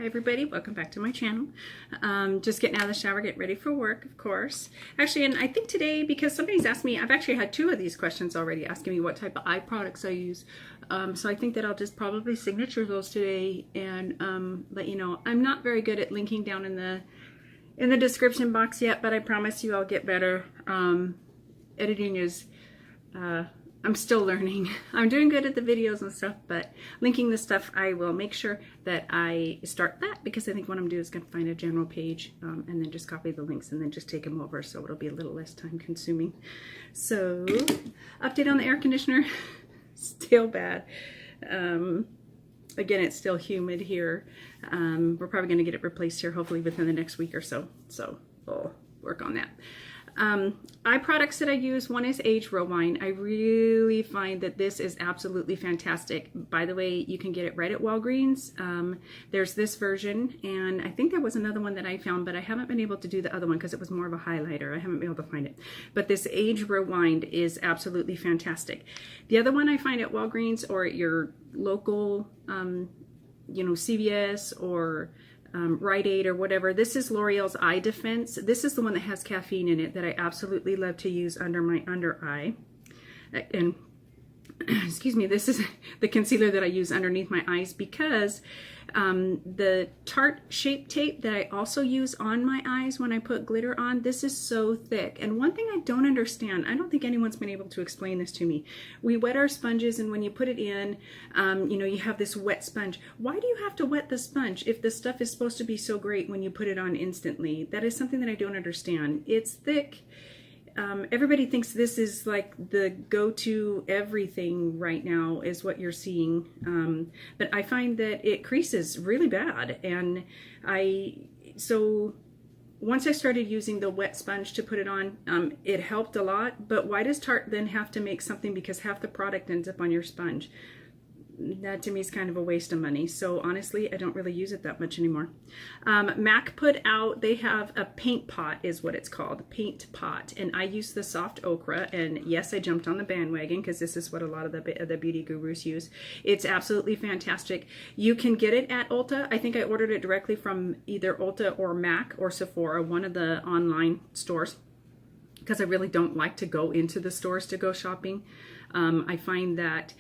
Hi everybody, welcome back to my channel. Just getting out of the shower, getting ready for work, of course. Actually, and I think today, because somebody's asked me, I've actually had two of these questions already asking me what type of eye products I use. So I think that I'll just probably signature those today and let you know. I'm not very good at linking down in the description box yet, but I promise you I'll get better. Editing is, I'm still learning. I'm doing good at the videos and stuff, but linking the stuff, I will make sure that I start that, because I think what I'm doing is going to find a general page and then just copy the links and then just take them over, so it'll be a little less time consuming. So, update on the air conditioner, still bad. Again, it's still humid here. We're probably going to get it replaced here hopefully within the next week or so, so we'll work on that. Eye products that I use, one is Age Rewind. I really find that this is absolutely fantastic. By the way, you can get it right at Walgreens. There's this version, and I think there was another one that I found, but I haven't been able to do the other one because it was more of a highlighter. I haven't been able to find it. But this Age Rewind is absolutely fantastic. The other one I find at Walgreens or at your local, you know, CVS or Rite Aid or whatever. This is L'Oreal's Eye Defense. This is the one that has caffeine in it that I absolutely love to use under my under eye. And excuse me, this is the concealer that I use underneath my eyes, because the Tarte Shape Tape that I also use on my eyes when I put glitter on, this is so thick. And one thing I don't understand, I don't think anyone's been able to explain this to me. We wet our sponges, and when you put it in, you know, you have this wet sponge. Why do you have to wet the sponge if the stuff is supposed to be so great when you put it on instantly? That is something that I don't understand. It's thick. Everybody thinks this is like the go-to everything right now is what you're seeing, but I find that it creases really bad, and so once I started using the wet sponge to put it on, it helped a lot. But why does Tarte then have to make something, because half the product ends up on your sponge? That to me is kind of a waste of money. So honestly, I don't really use it that much anymore. MAC put out, they have a paint pot is what it's called, paint pot. And I use the soft ochre, and yes, I jumped on the bandwagon because this is what a lot of the beauty gurus use. It's absolutely fantastic. You can get it at Ulta. I think I ordered it directly from either Ulta or MAC or Sephora, one of the online stores, because I really don't like to go into the stores to go shopping. I find that,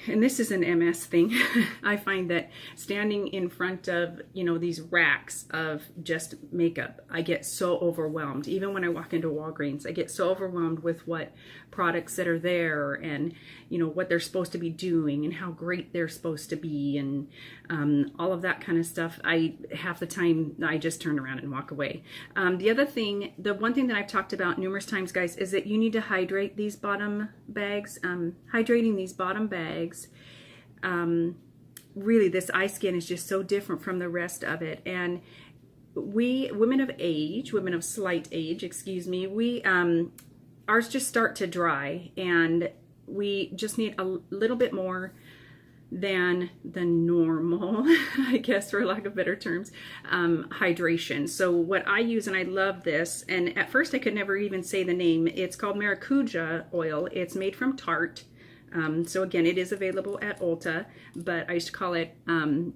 and this is an MS thing, I find that standing in front of, you know, these racks of just makeup, I get so overwhelmed. Even when I walk into Walgreens, I get so overwhelmed with what products that are there, and, you know, what they're supposed to be doing and how great they're supposed to be, and all of that kind of stuff. Half the time I just turn around and walk away. The other thing, the one thing that I've talked about numerous times, guys, is that you need to hydrate these bottom bags. Hydrating these bottom bags, really, this eye skin is just so different from the rest of it. And we, women of slight age, excuse me, ours just start to dry, and we just need a little bit more than the normal, I guess, for lack of better terms, hydration. So what I use, and I love this, and at first I could never even say the name, it's called Maracuja oil. It's made from Tarte. So again, it is available at Ulta, but I used to call it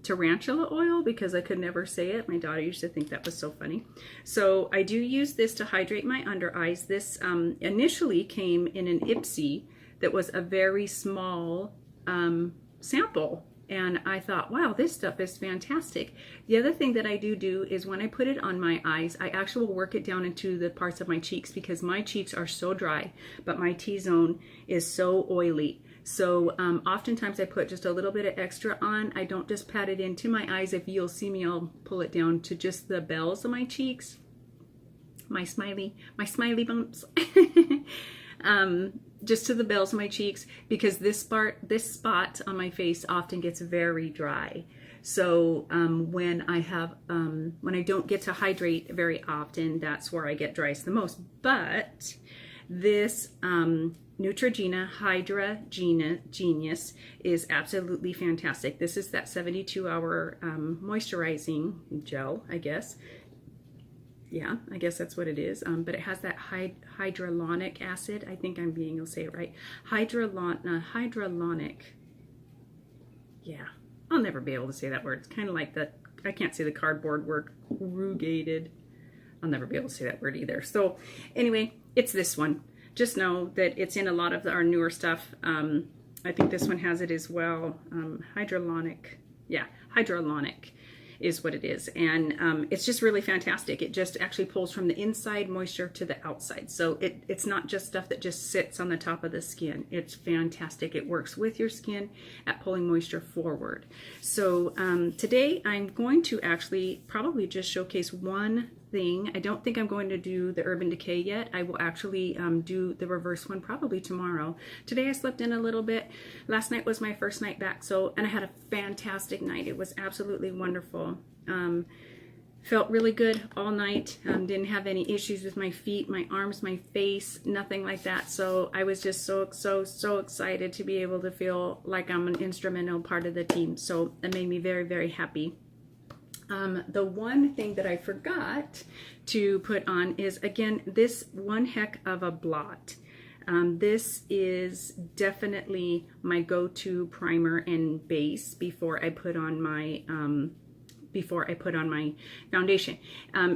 tarantula oil because I could never say it. My daughter used to think that was so funny. So I do use this to hydrate my under eyes. This initially came in an Ipsy that was a very small sample, and I thought, wow, this stuff is fantastic. The other thing that I do is when I put it on my eyes, I actually will work it down into the parts of my cheeks, because my cheeks are so dry, but my T-zone is so oily. So oftentimes I put just a little bit of extra on. I don't just pat it into my eyes. If you'll see me, I'll pull it down to just the bells of my cheeks, my smiley bumps. Just to the bells of my cheeks, because this spot on my face often gets very dry. So when I don't get to hydrate very often, that's where I get driest the most. But this Neutrogena Hydra Genius is absolutely fantastic. This is that 72-hour moisturizing gel, I guess. Yeah, I guess that's what it is. But it has that hyaluronic acid. I think I'm being able to say it right. Hyaluronic. Yeah, I'll never be able to say that word. It's kind of like the I can't say the cardboard word, rugated. I'll never be able to say that word either. So anyway, it's this one. Just know that it's in a lot of our newer stuff. I think this one has it as well. Hydrolonic. Yeah, hydrolonic is what it is. And it's just really fantastic. It just actually pulls from the inside moisture to the outside. So it's not just stuff that just sits on the top of the skin. It's fantastic. It works with your skin at pulling moisture forward. So today I'm going to actually probably just showcase one thing. I don't think I'm going to do the Urban Decay yet. I will actually do the reverse one probably tomorrow. Today I slept in a little bit. Last night was my first night back, and I had a fantastic night. It was absolutely wonderful. Felt really good all night. Didn't have any issues with my feet, my arms, my face, nothing like that. So I was just so excited to be able to feel like I'm an instrumental part of the team. So it made me very, very happy. The one thing that I forgot to put on is, again, this one heck of a blot. This is definitely my go-to primer and base before I put on my foundation.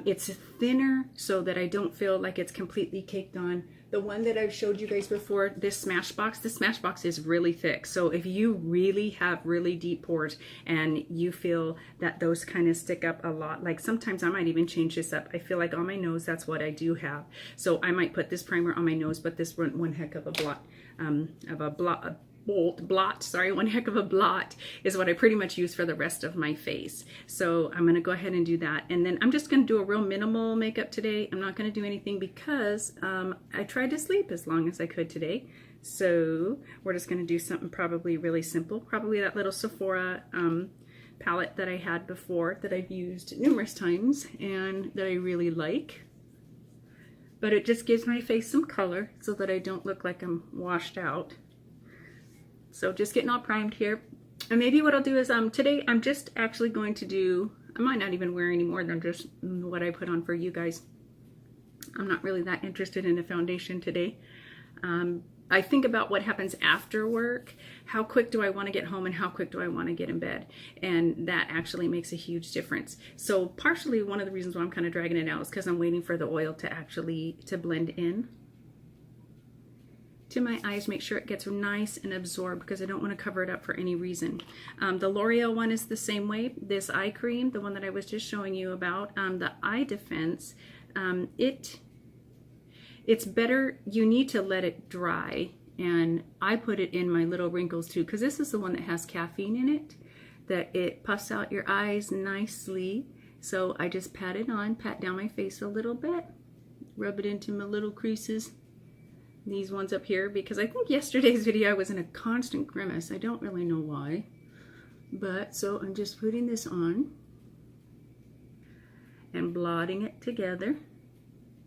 It's thinner so that I don't feel like it's completely caked on. The one that I've showed you guys before, this Smashbox is really thick. So if you really have really deep pores and you feel that those kind of stick up a lot, like sometimes I might even change this up. I feel like on my nose, that's what I do have. So I might put this primer on my nose, but this one heck of a blot, one heck of a blot is what I pretty much use for the rest of my face. So I'm going to go ahead and do that. And then I'm just going to do a real minimal makeup today. I'm not going to do anything because I tried to sleep as long as I could today. So we're just going to do something probably really simple. Probably that little Sephora palette that I had before that I've used numerous times and that I really like. But it just gives my face some color so that I don't look like I'm washed out. So just getting all primed here. And maybe what I'll do is today I'm just actually going to do, I might not even wear any more than just what I put on for you guys. I'm not really that interested in a foundation today. I think about what happens after work. How quick do I want to get home and how quick do I want to get in bed? And that actually makes a huge difference. So partially one of the reasons why I'm kind of dragging it out is because I'm waiting for the oil to blend in to my eyes, make sure it gets nice and absorbed because I don't want to cover it up for any reason. The L'Oreal one is the same way. This eye cream, the one that I was just showing you about, the Eye Defense, it's better, you need to let it dry, and I put it in my little wrinkles too because this is the one that has caffeine in it, that it puffs out your eyes nicely. So I just pat it on, pat down my face a little bit, rub it into my little creases. These ones up here, because I think yesterday's video I was in a constant grimace. I don't really know why. But so I'm just putting this on and blotting it together.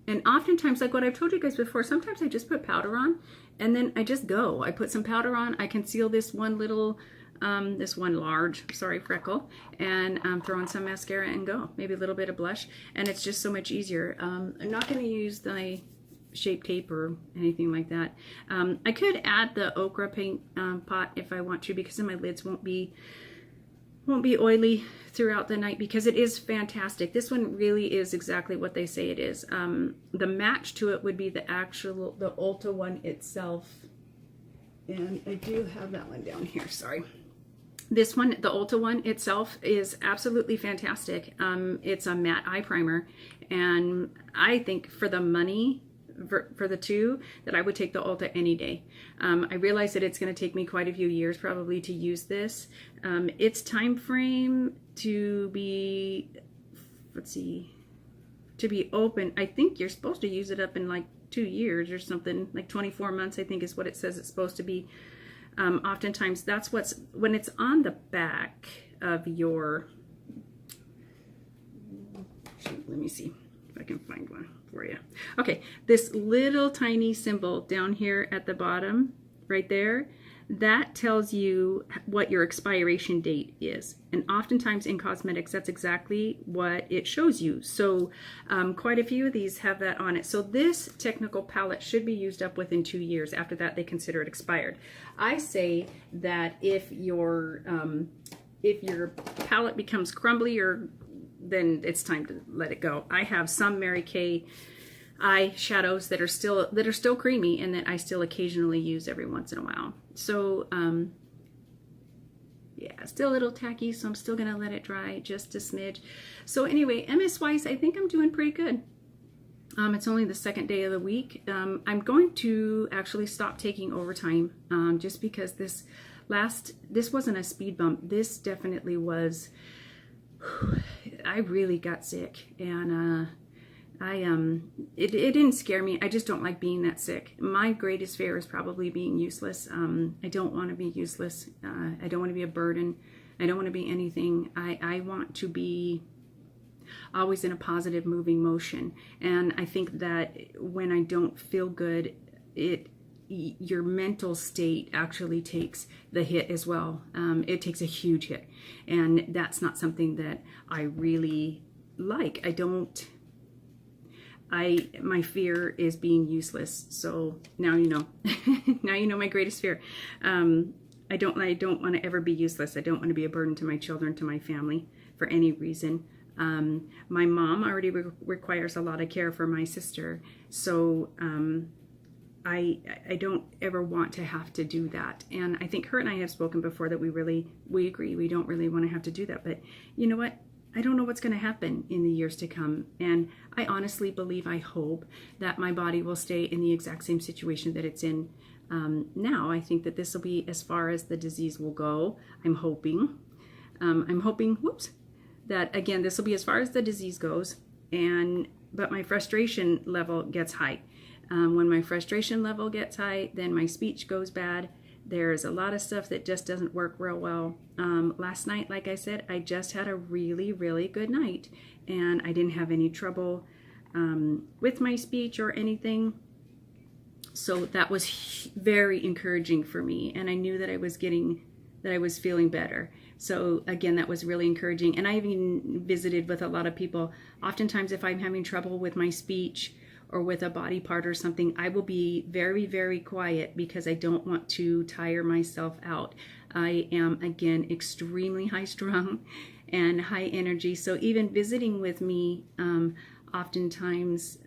And oftentimes, like what I've told you guys before, sometimes I just put powder on and then I just go. I put some powder on, I conceal this one little, this one large, sorry, freckle, and throw in some mascara and go. Maybe a little bit of blush, and it's just so much easier. I'm not going to use the Shape Tape or anything like that. I could add the ochre paint pot if I want to, because then my lids won't be oily throughout the night, because it is fantastic. This one really is exactly what they say it is. The match to it would be the Ulta one itself, and I do have that one down here, sorry. This one, the Ulta one itself, is absolutely fantastic. It's a matte eye primer, and I think for the money, for the two, that I would take the Ulta any day. I realize that it's going to take me quite a few years probably to use this. Its time frame to be, let's see, to be open, I think you're supposed to use it up in like 2 years or something, like 24 months I think is what it says it's supposed to be. Oftentimes that's when it's on the back of your, let me see if I can find one for you. Okay, this little tiny symbol down here at the bottom, right there, that tells you what your expiration date is. And oftentimes in cosmetics, that's exactly what it shows you. So quite a few of these have that on it. So this technical palette should be used up within 2 years. After that, they consider it expired. I say that if your if your palette becomes crumbly, or then it's time to let it go. I have some Mary Kay eyeshadows that are still creamy and that I still occasionally use every once in a while. So yeah, still a little tacky, so I'm still gonna let it dry just a smidge. So anyway, MS wise, I think I'm doing pretty good. It's only the second day of the week. I'm going to actually stop taking overtime, just because this wasn't a speed bump. This definitely was. I really got sick, and it didn't scare me. I just don't like being that sick. My greatest fear is probably being useless. I don't want to be useless. I don't want to be a burden. I don't want to be anything. I want to be always in a positive moving motion. And I think that when I don't feel good, your mental state actually takes the hit as well. It takes a huge hit, and that's not something that I really like. My fear is being useless. So now you know. Now you know my greatest fear. I don't want to ever be useless. I don't want to be a burden to my children, to my family, for any reason. My mom already requires a lot of care for my sister, so I don't ever want to have to do that. And I think her and I have spoken before that we agree we don't really want to have to do that. But you know what? I don't know what's going to happen in the years to come. And I honestly believe, I hope that my body will stay in the exact same situation that it's in now. I think that this will be as far as the disease will go. I'm hoping, whoops, that again, this will be as far as the disease goes. But my frustration level gets high. When my frustration level gets high, then my speech goes bad. There's a lot of stuff that just doesn't work real well. Last night, like I said, I just had a really, really good night, and I didn't have any trouble with my speech or anything. So that was very encouraging for me, and I knew that I was feeling better. So again, that was really encouraging. And I've even visited with a lot of people. Oftentimes, if I'm having trouble with my speech or with a body part or something, I will be very, very quiet because I don't want to tire myself out. I am, again, extremely high strung and high energy. So even visiting with me, oftentimes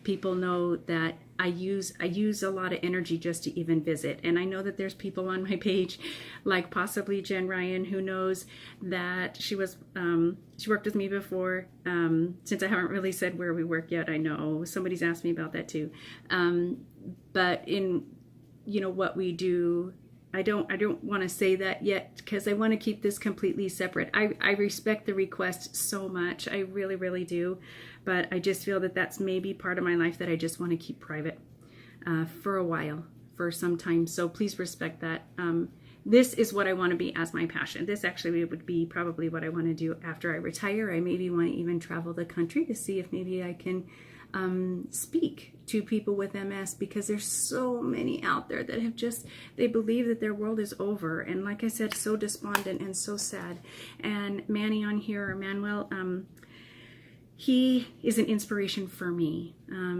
people know that I use a lot of energy just to even visit. And I know that there's people on my page, like possibly Jen Ryan, who knows that she worked with me before. Since I haven't really said where we work yet, I know somebody's asked me about that too. But in what we do, I don't want to say that yet because I want to keep this completely separate. I respect the request so much. I really, really do. But I just feel that that's maybe part of my life that I just want to keep private for a while, for some time. So please respect that. This is what I want to be as my passion. This actually would be probably what I want to do after I retire. I maybe want to even travel the country to see if maybe I can speak to people with MS, because there's so many out there that they believe that their world is over. And like I said, so despondent and so sad. And Manny on here, or Manuel, he is an inspiration for me.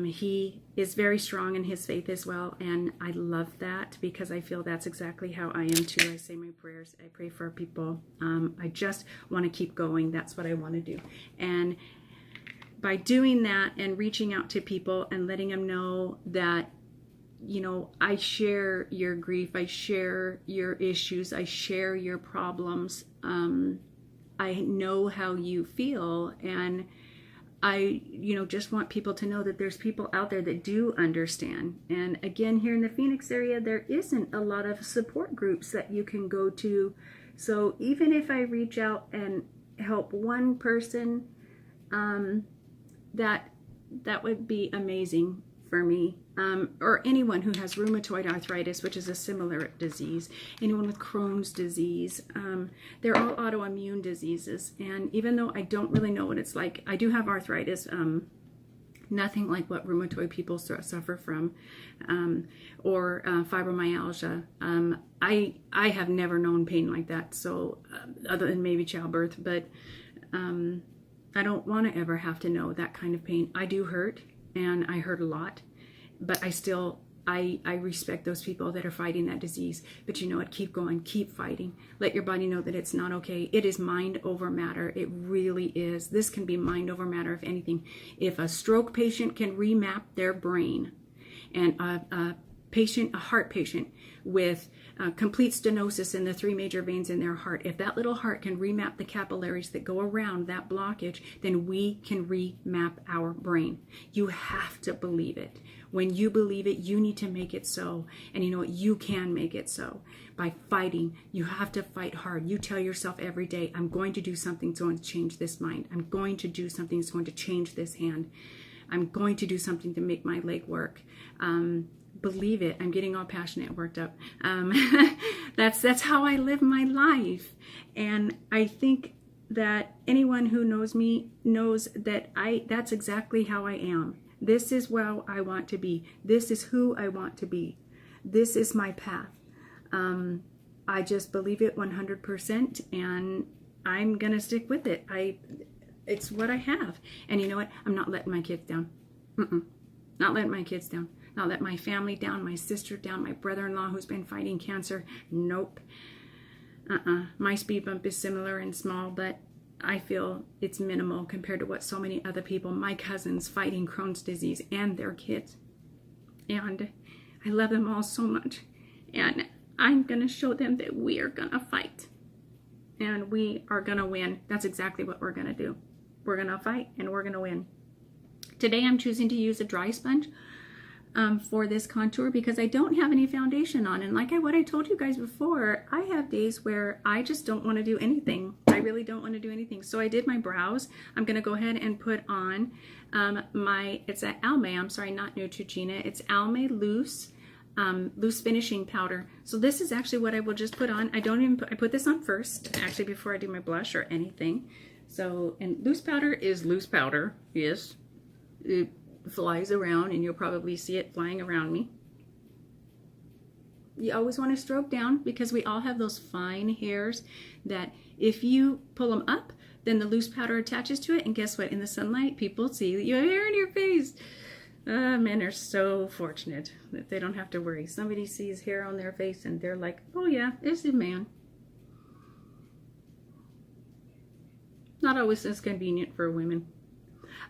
He is very strong in his faith as well, and I love that because I feel that's exactly how I am too. I say my prayers, I pray for people. I just want to keep going. That's what I want to do. And by doing that and reaching out to people and letting them know that, I share your grief, I share your issues, I share your problems. I know how you feel, and I, just want people to know that there's people out there that do understand. And again, here in the Phoenix area, there isn't a lot of support groups that you can go to. So even if I reach out and help one person, that would be amazing for me. Or anyone who has rheumatoid arthritis, which is a similar disease, anyone with Crohn's disease. They're all autoimmune diseases. And even though I don't really know what it's like, I do have arthritis, nothing like what rheumatoid people suffer from, or fibromyalgia. I have never known pain like that, so other than maybe childbirth, but I don't want to ever have to know that kind of pain. I do hurt, and I hurt a lot. But I still I respect those people that are fighting that disease. But you know what? Keep going. Keep fighting. Let your body know that it's not okay. It is mind over matter. It really is. This can be mind over matter, if anything. If a stroke patient can remap their brain, and a heart patient with complete stenosis in the 3 major veins in their heart, if that little heart can remap the capillaries that go around that blockage, then we can remap our brain. You have to believe it. When you believe it, you need to make it so. And you know what? You can make it so by fighting. You have to fight hard. You tell yourself every day, I'm going to do something that's going to change this mind. I'm going to do something that's going to change this hand. I'm going to do something to make my leg work. Believe it. I'm getting all passionate and worked up. That's how I live my life. And I think that anyone who knows me knows that that's exactly how I am. This is where I want to be. This is who I want to be. This is my path. I just believe it 100%, and I'm going to stick with it. It's what I have. And you know what? I'm not letting my kids down. Not letting my kids down. Not letting my family down, my sister down, my brother-in-law who's been fighting cancer. Nope. My speed bump is similar and small, but I feel it's minimal compared to what so many other people, my cousins, fighting Crohn's disease and their kids. And I love them all so much. And I'm going to show them that we are going to fight. And we are going to win. That's exactly what we're going to do. We're going to fight and we're going to win. Today I'm choosing to use a dry sponge for this contour because I don't have any foundation on. And like what I told you guys before, I have days where I just don't want to do anything. I really don't want to do anything. So I did my brows. I'm going to go ahead and put on it's an Almay, I'm sorry, not Neutrogena. It's Almay loose finishing powder. So this is actually what I will just put on. I put this on first, actually, before I do my blush or anything. So, and loose powder is loose powder. Yes. It flies around, and you'll probably see it flying around me. You always want to stroke down because we all have those fine hairs that if you pull them up, then the loose powder attaches to it, and guess what? In the sunlight, people see that you have hair in your face. Men are so fortunate that they don't have to worry. Somebody sees hair on their face and they're like, oh yeah, it's a man. Not always as convenient for women.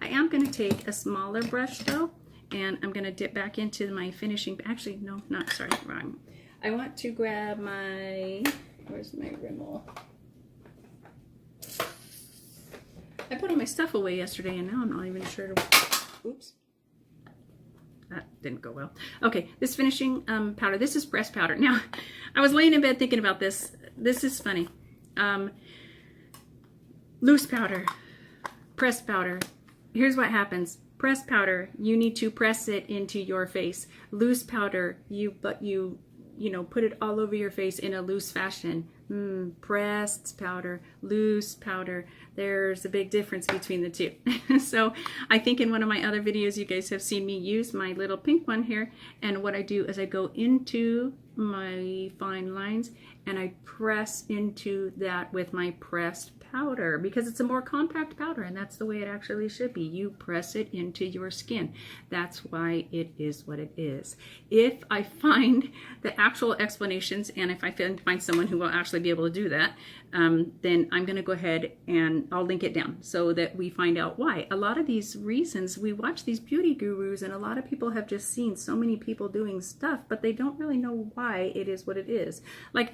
I am going to take a smaller brush though, and I'm going to dip back into my finishing. Actually, no, not, sorry, wrong. I want to grab my, where's my Rimmel? I put all my stuff away yesterday and now I'm not even sure to, oops. That didn't go well. Okay, this finishing powder, this is pressed powder. Now, I was laying in bed thinking about this. This is funny. Loose powder, pressed powder. Here's what happens. Pressed powder, you need to press it into your face. Loose powder, you put it all over your face in a loose fashion. Pressed powder, loose powder. There's a big difference between the two. So I think in one of my other videos you guys have seen me use my little pink one here, and what I do is I go into my fine lines and I press into that with my pressed powder because it's a more compact powder, and that's the way it actually should be. You press it into your skin. That's why it is what it is. If I find the actual explanations, and if I find someone who will actually be able to do that, then I'm going to go ahead and I'll link it down so that we find out why. A lot of these reasons, we watch these beauty gurus and a lot of people have just seen so many people doing stuff, but they don't really know why it is what it is. Like,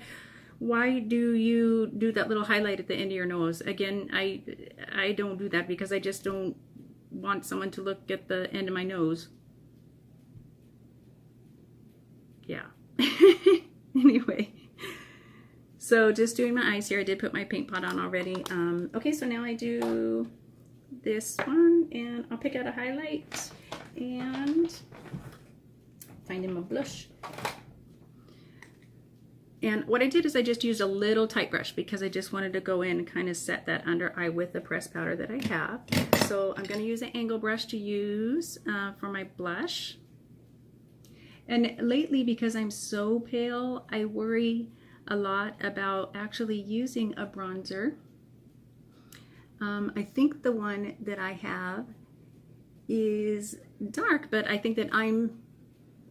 why do you do that little highlight at the end of your nose? Again, I don't do that because I just don't want someone to look at the end of my nose. Yeah. Anyway, so just doing my eyes here. I did put my paint pot on already. Okay, so now I do this one, and I'll pick out a highlight and find in my blush. And what I did is I just used a little tight brush because I just wanted to go in and kind of set that under eye with the pressed powder that I have. So I'm going to use an angle brush to use for my blush. And lately, because I'm so pale, I worry a lot about actually using a bronzer. I think the one that I have is dark, but I think that I'm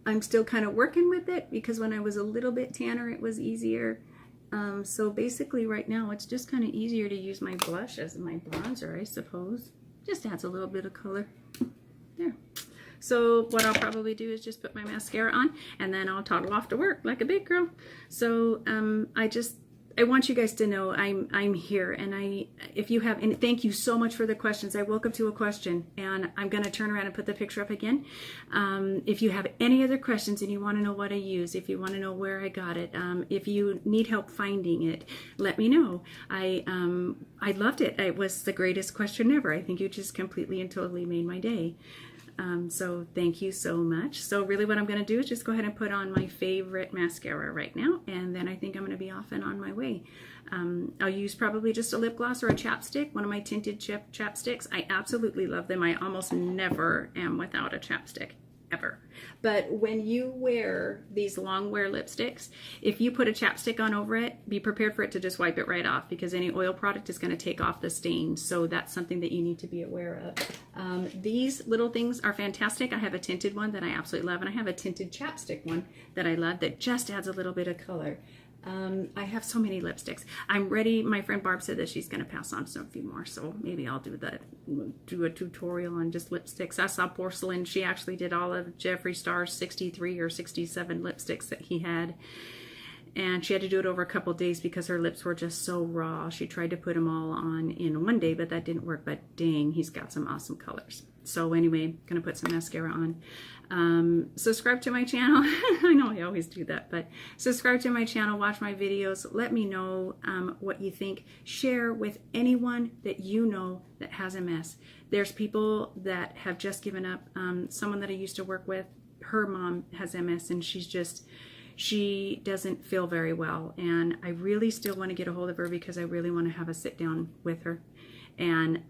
I'm still kind of working with it because when I was a little bit tanner, it was easier. So basically right now, it's just kind of easier to use my blush as my bronzer, I suppose. Just adds a little bit of color. There. So what I'll probably do is just put my mascara on and then I'll toddle off to work like a big girl. So I want you guys to know I'm here, and if you have, and thank you so much for the questions. I woke up to a question, and I'm going to turn around and put the picture up again. If you have any other questions and you want to know what I use, if you want to know where I got it, if you need help finding it, let me know. I loved it. It was the greatest question ever. I think you just completely and totally made my day. So thank you so much. So really what I'm going to do is just go ahead and put on my favorite mascara right now, and then I think I'm going to be off and on my way. I'll use probably just a lip gloss or a chapstick, one of my tinted chapsticks. I absolutely love them. I almost never am without a chapstick, ever. But when you wear these long wear lipsticks, if you put a chapstick on over it, be prepared for it to just wipe it right off, because any oil product is going to take off the stain. So that's something that you need to be aware of. These little things are fantastic. I have a tinted one that I absolutely love, and I have a tinted chapstick one that I love that just adds a little bit of color. I have so many lipsticks. I'm ready. My friend Barb said that she's going to pass on a few more, so maybe I'll do a tutorial on just lipsticks. I saw Porcelain. She actually did all of Jeffree Star's 63 or 67 lipsticks that he had, and she had to do it over a couple days because her lips were just so raw. She tried to put them all on in one day, but that didn't work. But dang, he's got some awesome colors. So anyway, gonna put some mascara on. Subscribe to my channel. I know I always do that, but subscribe to my channel, watch my videos, let me know what you think. Share with anyone that you know that has MS. There's people that have just given up. Someone that I used to work with, her mom has MS, and she doesn't feel very well, and I really still want to get a hold of her because I really want to have a sit down with her and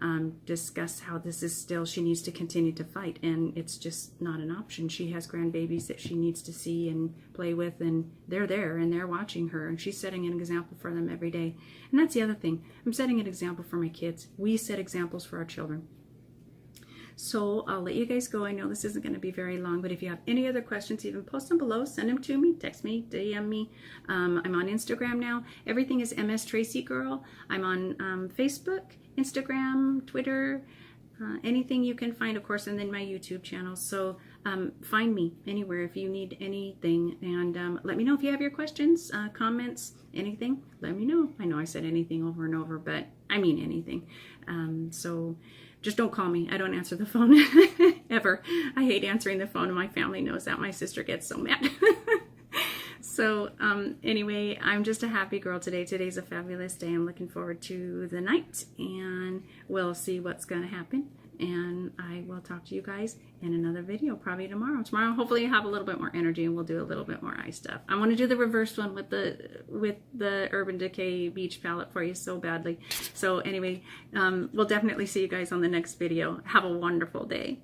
discuss how this is still, she needs to continue to fight, and it's just not an option. She has grandbabies that she needs to see and play with, and they're there and they're watching her, and she's setting an example for them every day. And that's the other thing, I'm setting an example for my kids. We set examples for our children. So I'll let you guys go. I know this isn't going to be very long, but if you have any other questions, even post them below, send them to me, text me, DM me. I'm on Instagram now. Everything is MS Tracy Girl. I'm on Facebook, Instagram, Twitter, anything you can find, of course, and then my YouTube channel. So find me anywhere if you need anything, and let me know if you have your questions, comments, anything. Let me know. I know I said anything over and over, but I mean anything. So just don't call me. I don't answer the phone ever. I hate answering the phone, and my family knows that. My sister gets so mad. So anyway, I'm just a happy girl today. Today's a fabulous day. I'm looking forward to the night, and we'll see what's going to happen. And I will talk to you guys in another video, probably tomorrow. Tomorrow, hopefully, I have a little bit more energy, and we'll do a little bit more eye stuff. I want to do the reverse one with the Urban Decay Beach palette for you so badly. So anyway, we'll definitely see you guys on the next video. Have a wonderful day.